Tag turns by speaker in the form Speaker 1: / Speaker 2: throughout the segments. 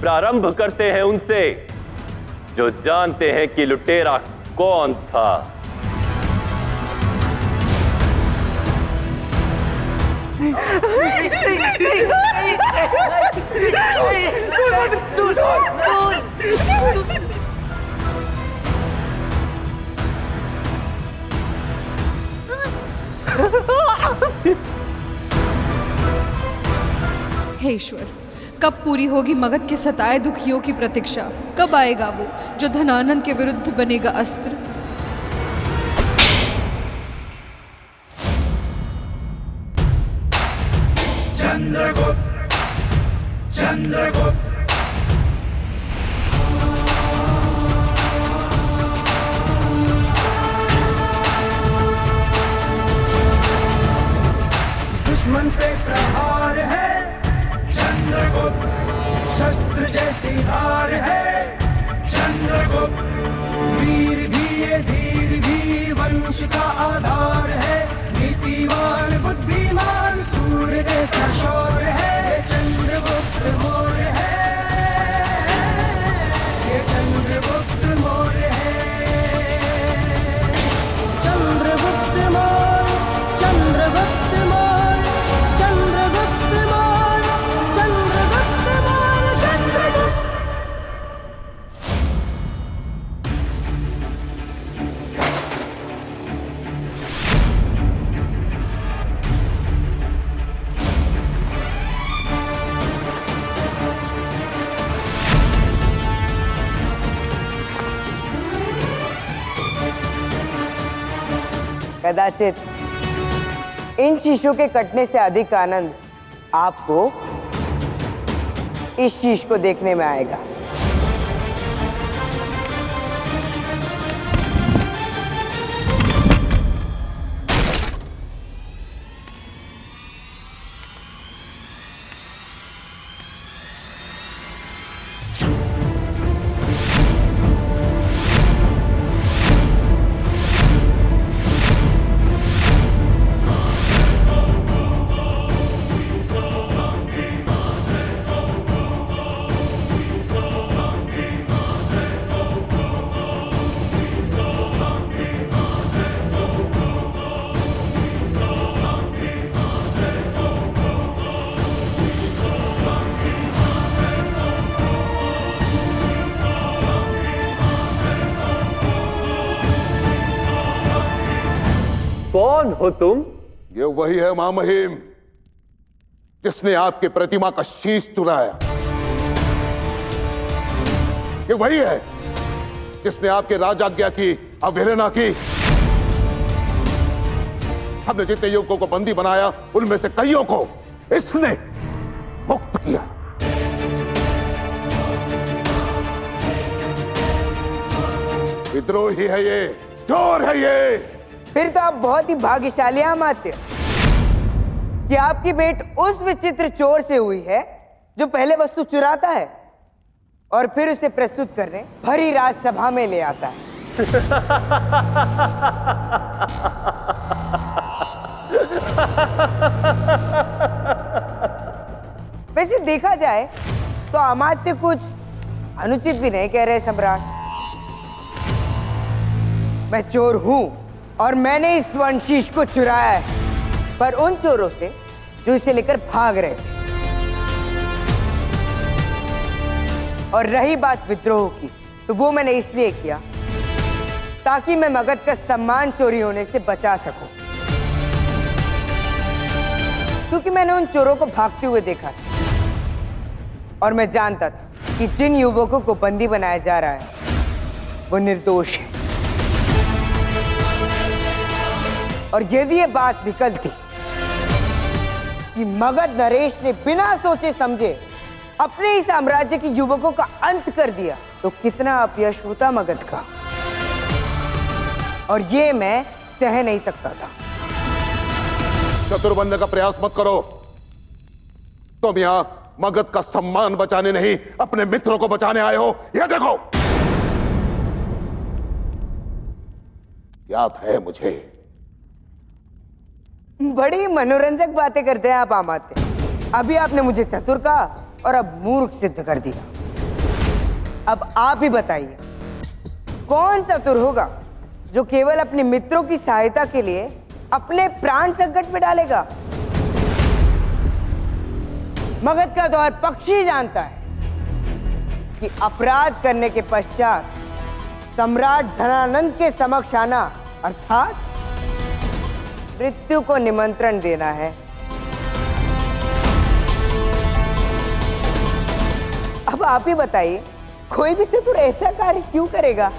Speaker 1: प्रारंभ करते हैं उनसे जो जानते हैं कि लुटेरा कौन था।
Speaker 2: हे ईश्वर, कब पूरी होगी मगध के सताए दुखियों की प्रतीक्षा? कब आएगा वो जो धनानंद के विरुद्ध बनेगा अस्त्र?
Speaker 3: चंद्रगुप्त, चंद्रगुप्त। दुश्मन पे प्रहार है चंद्रगुप्त, शस्त्र जैसी धार है चंद्रगुप्त। वीर भी ये धीर भी वंश का आधार है, नीतिवान बुद्धिमान सूर्य जैसा शौर्य है। ये चंद्रगुप्त मौर्य है, ये चंद्रगुप्त मौर्य है। चंद्रगुप्त मौर्य, चंद्रगुप्त मौर्य, चंद्रगुप्त मौर्य, चंद्रगुप्त मौर्य, चंद्रगुप्त।
Speaker 4: कदाचित इन शीशों के कटने से अधिक आनंद आपको इस शीश को देखने में आएगा।
Speaker 1: कौन हो तुम?
Speaker 5: ये वही है महामहिम जिसने आपकी प्रतिमा का शीश चुराया। ये वही है जिसने आपके राजाज्ञा की अवहेलना की। हमने जितने युवकों को बंदी बनाया उनमें से कईयों को इसने मुक्त किया। विद्रोही है ये, चोर है ये।
Speaker 4: फिर तो आप बहुत ही भाग्यशाली हैं अमात्य कि आपकी भेंट उस विचित्र चोर से हुई है जो पहले वस्तु चुराता है और फिर उसे प्रस्तुत करने भरी राजसभा में ले आता है। वैसे देखा जाए तो अमात्य कुछ अनुचित भी नहीं कह रहे सम्राट। मैं चोर हूं और मैंने इस वंशीश को चुराया है, पर उन चोरों से जो इसे लेकर भाग रहे थे। और रही बात विद्रोह की, तो वो मैंने इसलिए किया ताकि मैं मगध का सम्मान चोरी होने से बचा सकूं। क्योंकि मैंने उन चोरों को भागते हुए देखा था और मैं जानता था कि जिन युवकों को बंदी बनाया जा रहा है वो निर्दोष है। और यदि ये बात निकलती कि मगध नरेश ने बिना सोचे समझे अपने ही साम्राज्य के युवकों का अंत कर दिया, तो कितना अपयश होता मगध का। और ये मैं सह नहीं सकता था।
Speaker 5: चतुर बनने का प्रयास मत करो। तुम यहां मगध का सम्मान बचाने नहीं, अपने मित्रों को बचाने आए हो। यह देखो, याद है मुझे।
Speaker 4: बड़ी मनोरंजक बातें करते हैं आप अमात्य। अभी आपने मुझे चतुर कहा और अब मूर्ख सिद्ध कर दिया। अब आप ही बताइए, कौन चतुर होगा जो केवल अपने मित्रों की सहायता के लिए अपने प्राण संकट में डालेगा? मगध का द्वार पक्षी जानता है कि अपराध करने के पश्चात सम्राट धनानंद के समक्ष आना अर्थात मृत्यु को निमंत्रण देना है। अब आप ही बताइए, कोई भी चतुर ऐसा कार्य क्यों करेगा?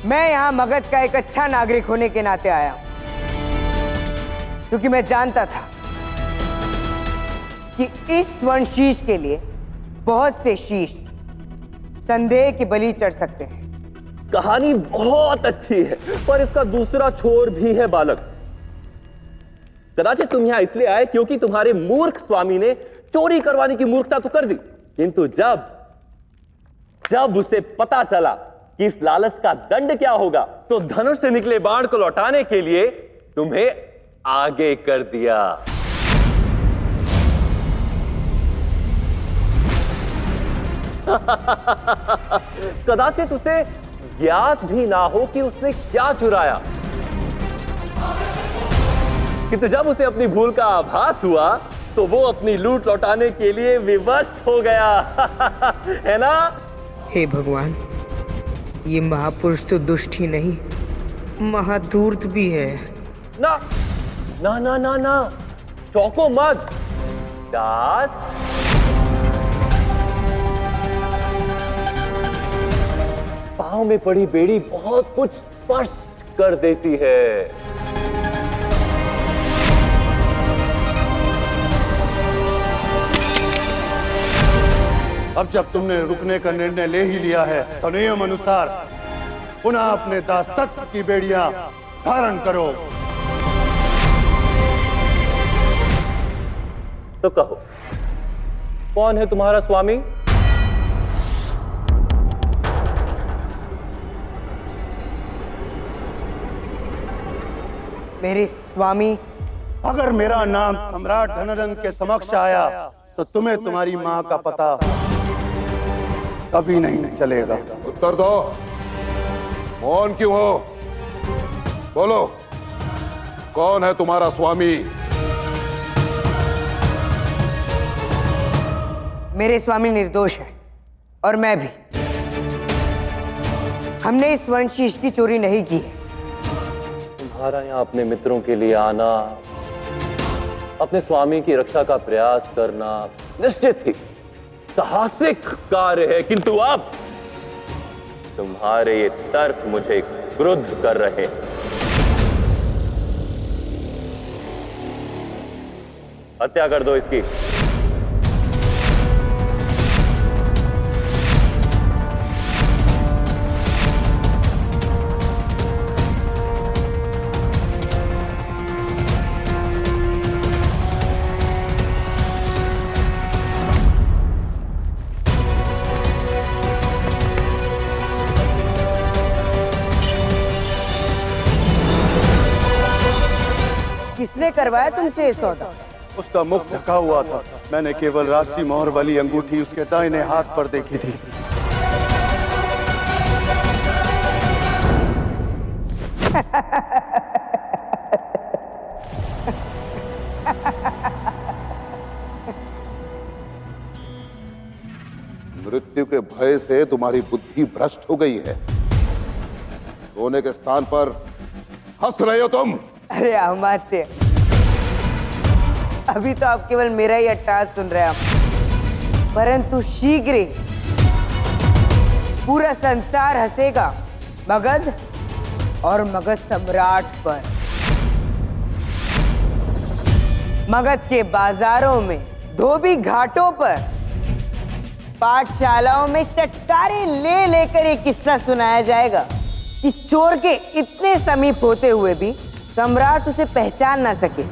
Speaker 4: मैं यहां मगध का एक अच्छा नागरिक होने के नाते आया हूं, क्योंकि मैं जानता था कि इस स्वर्ण के लिए बहुत से शीश संदेह की बलि चढ़ सकते हैं।
Speaker 1: कहानी बहुत अच्छी है, पर इसका दूसरा छोर भी है बालक। कदाचित तुम यहां इसलिए आए क्योंकि तुम्हारे मूर्ख स्वामी ने चोरी करवाने की मूर्खता तो कर दी, किंतु जब उसे पता चला कि इस लालच का दंड क्या होगा, तो धनुष से निकले बाण को लौटाने के लिए तुम्हें आगे कर दिया। कदाचित उसे ज्ञात भी ना हो कि उसने क्या चुराया, किंतु जब उसे अपनी भूल का आभास हुआ तो वो अपनी लूट लौटाने के लिए विवश हो गया। है ना?
Speaker 4: हे भगवान, ये महापुरुष तो दुष्ट ही नहीं, महाधूर्त भी है।
Speaker 1: ना ना ना ना ना, चौंको मत दास। पांव में पड़ी बेड़ी बहुत कुछ स्पष्ट कर देती है।
Speaker 5: अब जब तुमने रुकने का निर्णय ले ही लिया है तो नियम अनुसार पुनः अपने दासत्व की बेड़ियां धारण करो।
Speaker 1: तो कहो, कौन है तुम्हारा स्वामी?
Speaker 4: मेरे स्वामी,
Speaker 5: अगर मेरा नाम सम्राट धनानंद के समक्ष आया तो तुम्हें तुम्हारी मां का पता कभी नहीं चलेगा। उत्तर दो, कौन क्यों हो? बोलो, कौन है तुम्हारा स्वामी?
Speaker 4: मेरे स्वामी निर्दोष है और मैं भी। हमने इस स्वर्ण शीश की चोरी नहीं की है।
Speaker 1: तुम्हारा यहाँ अपने मित्रों के लिए आना, अपने स्वामी की रक्षा का प्रयास करना निश्चित ही साहसिक कार्य है, किंतु अब तुम्हारे ये तर्क मुझे क्रुद्ध कर रहे हैं। हत्या कर दो इसकी।
Speaker 4: किसने करवाया तुमसे ये सौदा?
Speaker 5: उसका मुख ढका हुआ था, मैंने केवल राशि मोहर वाली अंगूठी उसके दाहिने हाथ पर देखी थी। मृत्यु के भय से तुम्हारी बुद्धि भ्रष्ट हो गई है। सोने के स्थान पर हंस रहे हो तुम।
Speaker 4: अरे अमात्य, अभी तो आप केवल मेरा ही अट्टहास सुन रहे हैं, परंतु शीघ्र ही पूरा संसार हंसेगा मगध और मगध सम्राट पर। मगध के बाजारों में, धोबी घाटों पर, पाठशालाओं में चटकारे ले लेकर एक किस्सा सुनाया जाएगा कि चोर के इतने समीप होते हुए भी सम्राट उसे पहचान ना सके।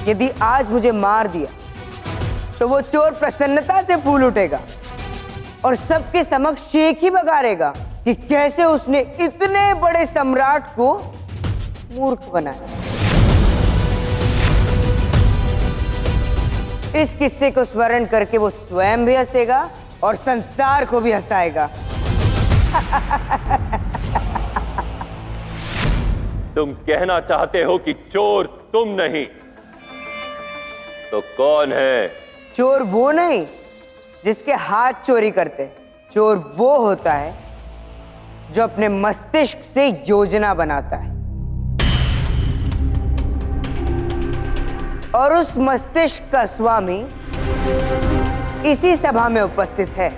Speaker 4: यदि आज मुझे मार दिया तो वो चोर प्रसन्नता से फूल उठेगा और सबके समक्ष शेख ही बगारेगा कि कैसे उसने इतने बड़े सम्राट को मूर्ख बनाया। इस किस्से को स्मरण करके वो स्वयं भी हंसेगा और संसार को भी हंसाएगा।
Speaker 1: तुम कहना चाहते हो कि चोर तुम नहीं, तो कौन है?
Speaker 4: चोर वो नहीं जिसके हाथ चोरी करते, चोर वो होता है जो अपने मस्तिष्क से योजना बनाता है, और उस मस्तिष्क का स्वामी इसी सभा में उपस्थित है,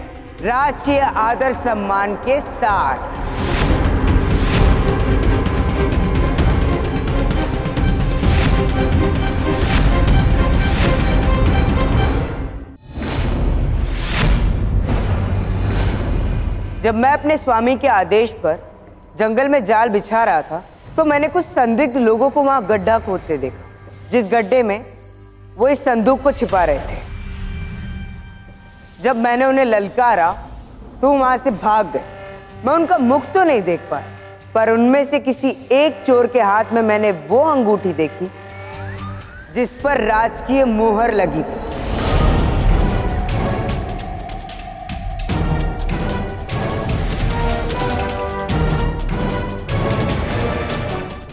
Speaker 4: राजकीय आदर सम्मान के साथ। जब मैं अपने स्वामी के आदेश पर जंगल में जाल बिछा रहा था, तो मैंने कुछ संदिग्ध लोगों को वहां गड्ढा खोदते देखा, जिस गड्ढे में वो इस संदूक को छिपा रहे थे। जब मैंने उन्हें ललकारा तो वहां से भाग गए। मैं उनका मुख तो नहीं देख पाया, पर उनमें से किसी एक चोर के हाथ में मैंने वो अंगूठी देखी जिस पर राजकीय मोहर लगी थी।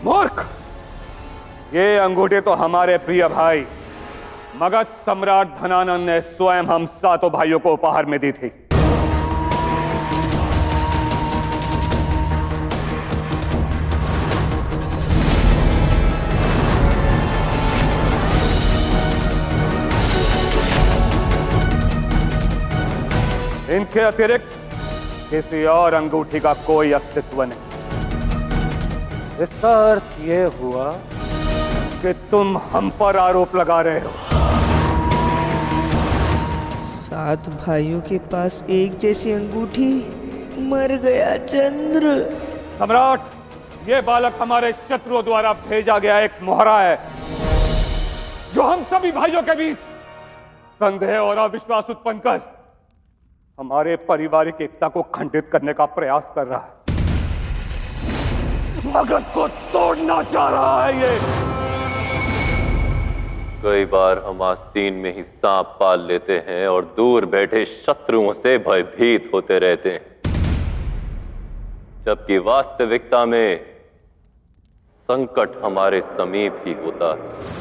Speaker 6: मूर्ख! ये अंगूठी तो हमारे प्रिय भाई मगध सम्राट धनानंद ने स्वयं हम सातों भाइयों को उपहार में दी थी। इनके अतिरिक्त किसी और अंगूठी का कोई अस्तित्व नहीं। इसका अर्थ यह हुआ कि तुम हम पर आरोप लगा रहे हो।
Speaker 7: 7 भाइयों के पास एक जैसी अंगूठी, मर गया चंद्र।
Speaker 6: सम्राट, ये बालक हमारे शत्रुओं द्वारा भेजा गया एक मोहरा है, जो हम सभी भाइयों के बीच संदेह और अविश्वास उत्पन्न कर हमारे पारिवारिक एकता को खंडित करने का प्रयास कर रहा है। मगध को तोड़ना चाह रहा है ये।
Speaker 1: कई बार हम आस्तीन में ही सांप पाल लेते हैं और दूर बैठे शत्रुओं से भयभीत होते रहते हैं, जबकि वास्तविकता में संकट हमारे समीप ही होता है।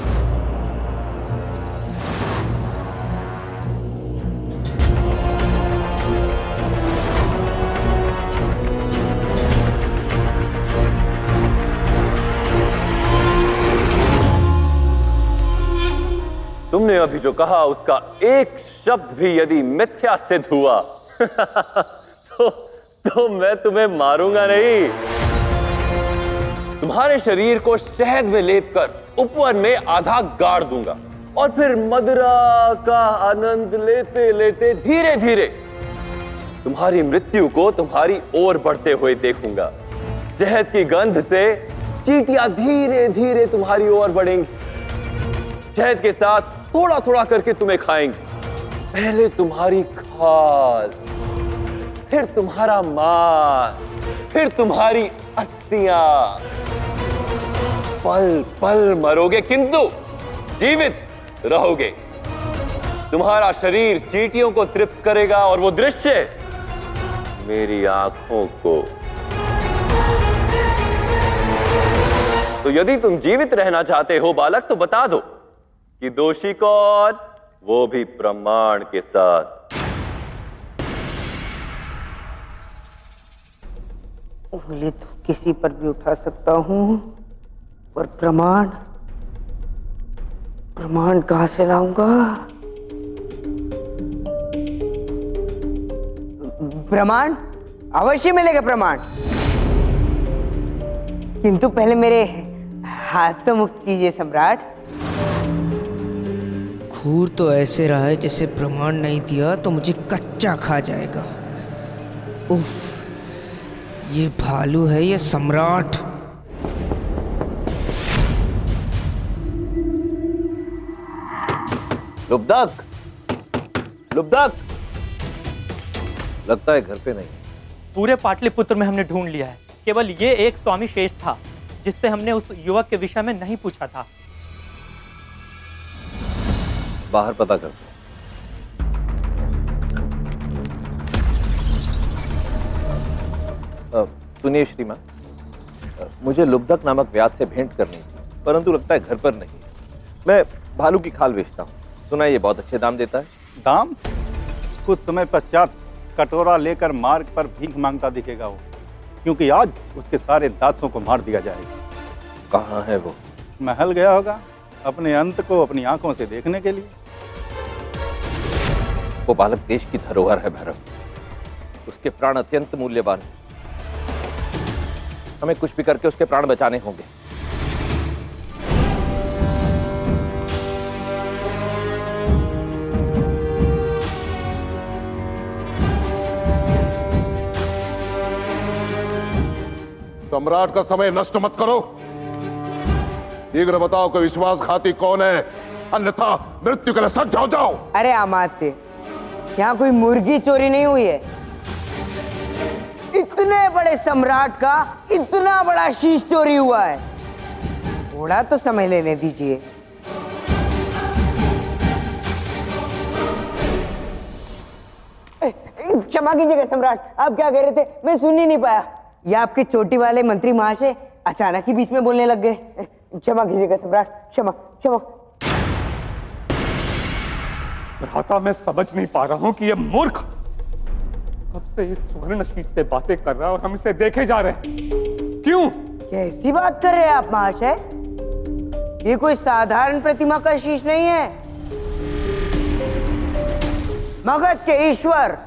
Speaker 1: तुमने अभी जो कहा उसका एक शब्द भी यदि मिथ्या सिद्ध हुआ तो मैं तुम्हें मारूंगा नहीं। तुम्हारे शरीर को शहद में लेपकर उपवन में आधा गाड़ दूंगा और फिर मदिरा का आनंद लेते लेते धीरे धीरे तुम्हारी मृत्यु को तुम्हारी ओर बढ़ते हुए देखूंगा। शहद की गंध से चींटियां धीरे धीरे तुम्हारी ओर बढ़ेंगी, शहद के साथ थोड़ा थोड़ा करके तुम्हें खाएंगे। पहले तुम्हारी खाल, फिर तुम्हारा मांस, फिर तुम्हारी अस्थियां। पल पल मरोगे किंतु जीवित रहोगे। तुम्हारा शरीर चींटियों को तृप्त करेगा और वो दृश्य मेरी आंखों को। तो यदि तुम जीवित रहना चाहते हो बालक, तो बता दो कि दोषी कौन, वो भी प्रमाण के साथ।
Speaker 4: उंगली तो किसी पर भी उठा सकता हूं, पर प्रमाण कहां से लाऊंगा? प्रमाण अवश्य मिलेगा प्रमाण, किंतु पहले मेरे हाथ तो मुक्त कीजिए सम्राट।
Speaker 7: खूर तो ऐसे रहा है जैसे प्रमाण नहीं दिया तो मुझे कच्चा खा जाएगा। उफ, ये भालू है ये सम्राट।
Speaker 1: लुब्धक, लुब्धक, लगता है घर पे नहीं।
Speaker 8: पूरे पाटलिपुत्र में हमने ढूंढ लिया है, केवल ये एक स्वामी शेष था जिससे हमने उस युवक के विषय में नहीं पूछा था।
Speaker 1: बाहर पता करते हैं। सुनिए श्रीमान, मुझे लुब्धक नामक व्याध से भेंट करनी थी, परंतु लगता है घर पर नहीं। मैं भालू की खाल बेचता हूँ, सुना है ये बहुत अच्छे दाम देता है।
Speaker 9: दाम? कुछ समय पश्चात कटोरा लेकर मार्ग पर भीख मांगता दिखेगा वो, क्योंकि आज उसके सारे दासों को मार दिया जाएगा।
Speaker 1: कहाँ है वो?
Speaker 9: महल गया होगा अपने अंत को अपनी आंखों से देखने के लिए।
Speaker 1: वो बालक देश की धरोहर है भैरव, उसके प्राण अत्यंत मूल्यवान हैं। हमें कुछ भी करके उसके प्राण बचाने होंगे।
Speaker 5: सम्राट का समय नष्ट मत करो। शीघ्र बताओ कि विश्वासघाती कौन है, अन्यथा मृत्यु के लिए सज्ज हो जाओ।
Speaker 4: अरे अमात्य, यहाँ कोई मुर्गी चोरी नहीं हुई है। इतने बड़े सम्राट का इतना बड़ा शीश चोरी हुआ है। थोड़ा तो समय लेने दीजिए। क्षमा कीजिएगा सम्राट, आप क्या कह रहे थे? मैं सुन ही नहीं पाया। ये आपके चोटी वाले मंत्री महाशय अचानक ही बीच में बोलने लग गए। क्षमा कीजिएगा सम्राट, क्षमा क्षमा।
Speaker 6: भ्राता, मैं समझ नहीं पा रहा हूं कि ये मूर्ख कब से इस स्वर्ण शीश से बातें कर रहा है और हम इसे देखे जा रहे हैं। क्यों?
Speaker 4: कैसी बात कर रहे हैं आप महाशय? ये कोई साधारण प्रतिमा का शीश नहीं है। मगध के ईश्वर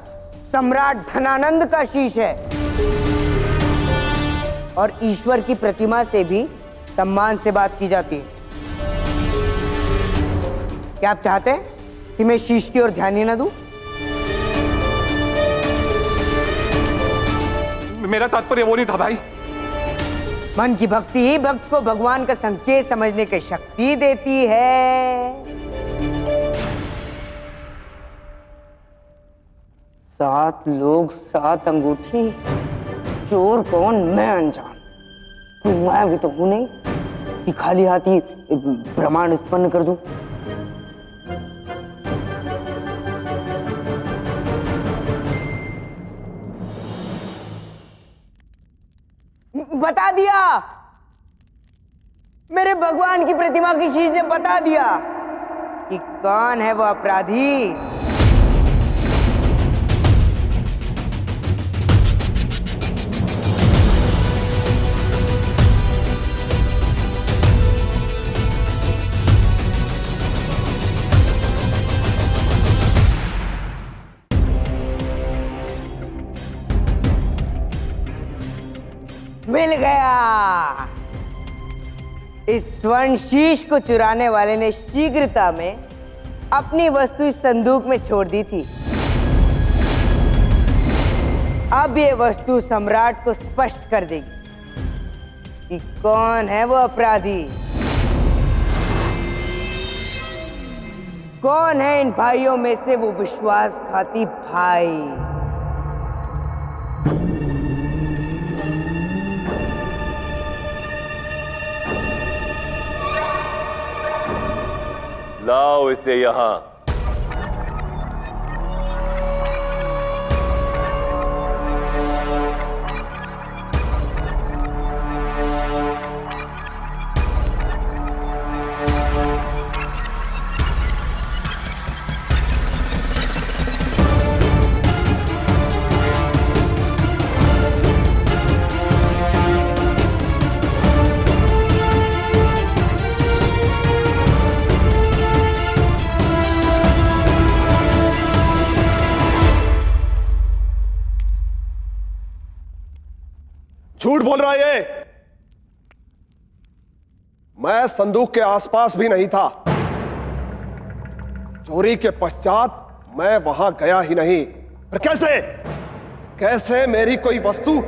Speaker 4: सम्राट धनानंद का शीश है। और ईश्वर की प्रतिमा से भी सम्मान से बात की जाती है। क्या आप चाहते हैं कि मैं शीश की ओर ध्यान ही ना दूं?
Speaker 6: मेरा तात्पर्य वो नहीं था भाई।
Speaker 4: मन की भक्ति ही भक्त को भगवान का संकेत समझने की शक्ति देती है। 7 लोग 7 अंगूठी, चोर कौन? मैं अनजान। मैं भी तो हूं नहीं कि खाली हाथ ही प्रमाण उत्पन्न कर दूं। बता दिया, मेरे भगवान की प्रतिमा की शीश ने बता दिया कि कौन है वो अपराधी। मिल गया। इस स्वर्ण शीश को चुराने वाले ने शीघ्रता में अपनी वस्तु इस संदूक में छोड़ दी थी। अब ये वस्तु सम्राट को स्पष्ट कर देगी कि कौन है वो अपराधी, कौन है इन भाइयों में से वो विश्वासघाती भाई।
Speaker 1: लाओ इसे यहां।
Speaker 5: झूठ बोल रहा है ये। मैं संदूक के आसपास भी नहीं था। चोरी के पश्चात मैं वहां गया ही नहीं। पर कैसे मेरी कोई वस्तु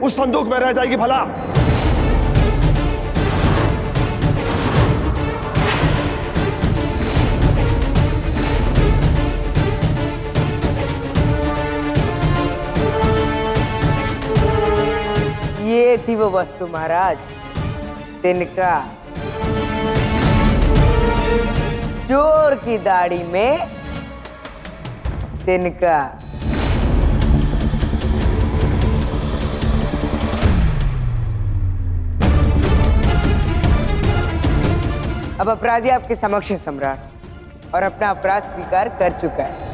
Speaker 5: उस संदूक में रह जाएगी भला?
Speaker 4: ये थी वो वस्तु महाराज, तिनका। जो चोर की दाढ़ी में तिनका। अब अपराधी आपके समक्ष है सम्राट, और अपना अपराध स्वीकार कर चुका है।